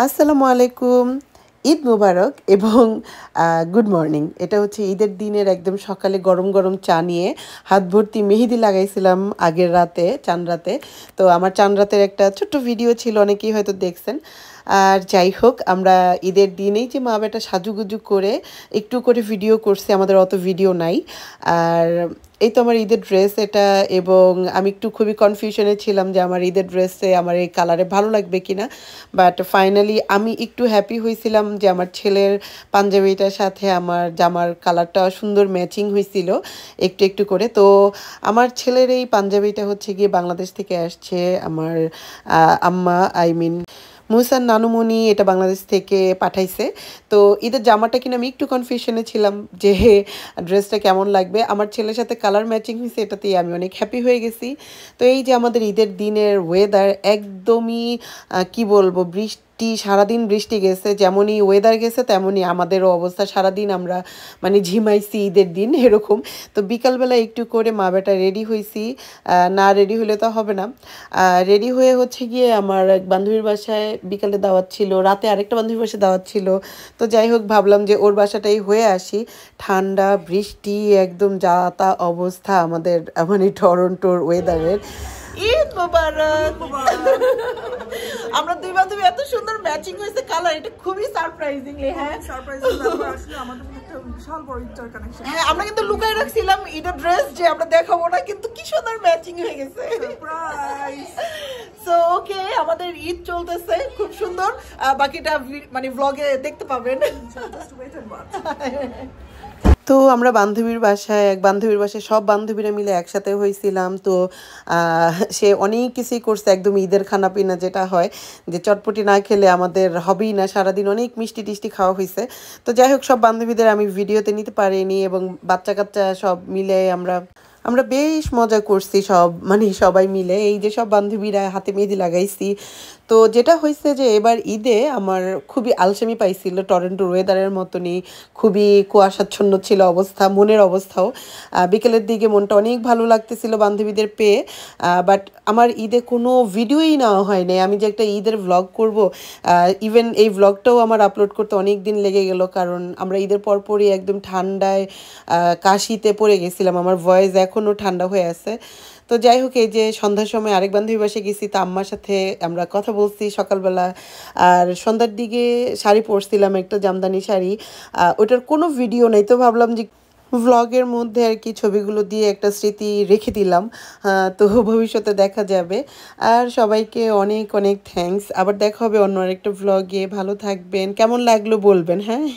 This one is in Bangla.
আসসালামু আলাইকুম। ঈদ মুবারক এবং গুড মর্নিং। এটা হচ্ছে ঈদের দিনের একদম সকালে গরম গরম চা নিয়ে হাত ভর্তি মেহেদি লাগাইছিলাম আগের রাতে, চাঁদ রাতে। তো আমার চাঁদ রাতের একটা ছোট্ট ভিডিও ছিল, অনেকেই হয়তো দেখছেন। আর যাই হোক, আমরা ঈদের দিনেই যে মা বেটা সাজুগুজু করে একটু করে ভিডিও করছি, আমাদের অত ভিডিও নাই। আর এই তো আমার ঈদের ড্রেস এটা, এবং আমি একটু খুবই কনফিউশনে ছিলাম যে আমার ঈদের ড্রেসে আমার এই কালারে ভালো লাগবে কিনা। বাট ফাইনালি আমি একটু হ্যাপি হয়েছিলাম যে আমার ছেলের পাঞ্জাবিটার সাথে আমার জামার কালারটা সুন্দর ম্যাচিং হয়েছিল একটু একটু করে। তো আমার ছেলের এই পাঞ্জাবিটা হচ্ছে গিয়ে বাংলাদেশ থেকে আসছে। আমার আম্মা, আই মিন মুহসান নানুমণি এটা বাংলাদেশ থেকে পাঠাইছে। তো ঈদের জামাটা কিনে আমি একটু কনফিউশনে ছিলাম যে ড্রেসটা কেমন লাগবে। আমার ছেলের সাথে কালার ম্যাচিং হয়েছে, এটাতেই আমি অনেক হ্যাপি হয়ে গেছি। তো এই যে আমাদের ঈদের দিনের ওয়েদার একদমই কি বলবো, বৃষ্টি, সারাদিন বৃষ্টি গেছে। যেমনই ওয়েদার গেছে তেমনই আমাদেরও অবস্থা। সারাদিন আমরা মানে ঝিমাইছি ঈদের দিন এরকম। তো বিকালবেলা একটু করে মা বেটা রেডি হয়েছি, না রেডি হলে তো হবে না। রেডি হয়ে হচ্ছে গিয়ে আমার এক বান্ধবীর বাসায় বিকালে দাওয়াত ছিল, রাতে আরেকটা বান্ধবীর বাসায় দাওয়াত ছিল। তো যাই হোক, ভাবলাম যে ওর বাসাটাই হয়ে আসি। ঠান্ডা, বৃষ্টি, একদম যা তা অবস্থা আমাদের মানে টরন্টোর ওয়েদারের। ঈদ মোবারক। আমরা দুই বান্ধবী এত সুন্দর ম্যাচিং হয়েছে কালার, এটা খুবই সারপ্রাইজিংলি। হ্যাঁ, আসলে আমাদের মধ্যে একটা বিশাল বড় ইন্টার কানেকশন। হ্যাঁ, আমরা কিন্তু লুকাই রাখছিলাম ঈদের ড্রেস যে আমরা দেখাবো না, কিন্তু কি সুন্দর ম্যাচিং হয়ে গেছে। সারপ্রাইজ। সো ওকে, আমাদের ঈদ চলতেছে খুব সুন্দর। বাকিটা মানে ব্লগে দেখতে পাবেন। Just wait and watch. তো আমরা বান্ধবীর বাসায়, এক বান্ধবীর বাসায় সব বান্ধবীরা মিলে একসাথে হয়েছিলাম। তো সে অনেক কিছুই করছে, একদম ঈদের খানা পিনা যেটা হয়, যে চটপটি না খেলে আমাদের হবেই না। সারাদিন অনেক মিষ্টি টিষ্টি খাওয়া হয়েছে। তো যাই হোক, সব বান্ধবীদের আমি ভিডিওতে নিতে পারিনি, এবং বাচ্চা কাচ্চা সব মিলে আমরা আমরা বেশ মজা করছি সব, মানে সবাই মিলে। এই যে সব বান্ধবীরা হাতে মেহেদি লাগাইছি। তো যেটা হয়েছে যে এবার ঈদে আমার খুবই আলসেমি পাইছিল, টরন্টোর ওয়েদারের মতনই খুবই কুয়াশাচ্ছন্ন ছিল অবস্থা, মনের অবস্থাও। বিকেলের দিকে মনটা অনেক ভালো লাগতেছিল বান্ধবীদের পেয়ে। বাট আমার ঈদে কোনো ভিডিওই নেওয়া হয়নি। আমি যে একটা ঈদের ভ্লগ করব, ইভেন এই ভ্লগটাও আমার আপলোড করতে অনেক দিন লেগে গেল, কারণ আমরা ঈদের পরপরই একদম ঠান্ডায় কাশিতে পড়ে গেছিলাম। আমার ভয়েস এখনও ঠান্ডা হয়ে আছে। তো যাই হোক, এই যে সন্ধ্যার সময় আরেক বান্ধবী বাসে গেছি, তা আম্মার সাথে আমরা কথা বলছি সকালবেলা। আর সন্ধ্যার দিকে শাড়ি পরছিলাম, একটা জামদানি শাড়ি। ওটার কোনো ভিডিও নেই, তো ভাবলাম যে ভ্লগের মধ্যে আর কি ছবিগুলো দিয়ে একটা স্মৃতি রেখে দিলাম। তো ভবিষ্যতে দেখা যাবে। আর সবাইকে অনেক অনেক থ্যাঙ্কস। আবার দেখা হবে অন্য আরেকটা ভ্লগে। ভালো থাকবেন, কেমন লাগলো বলবেন। হ্যাঁ।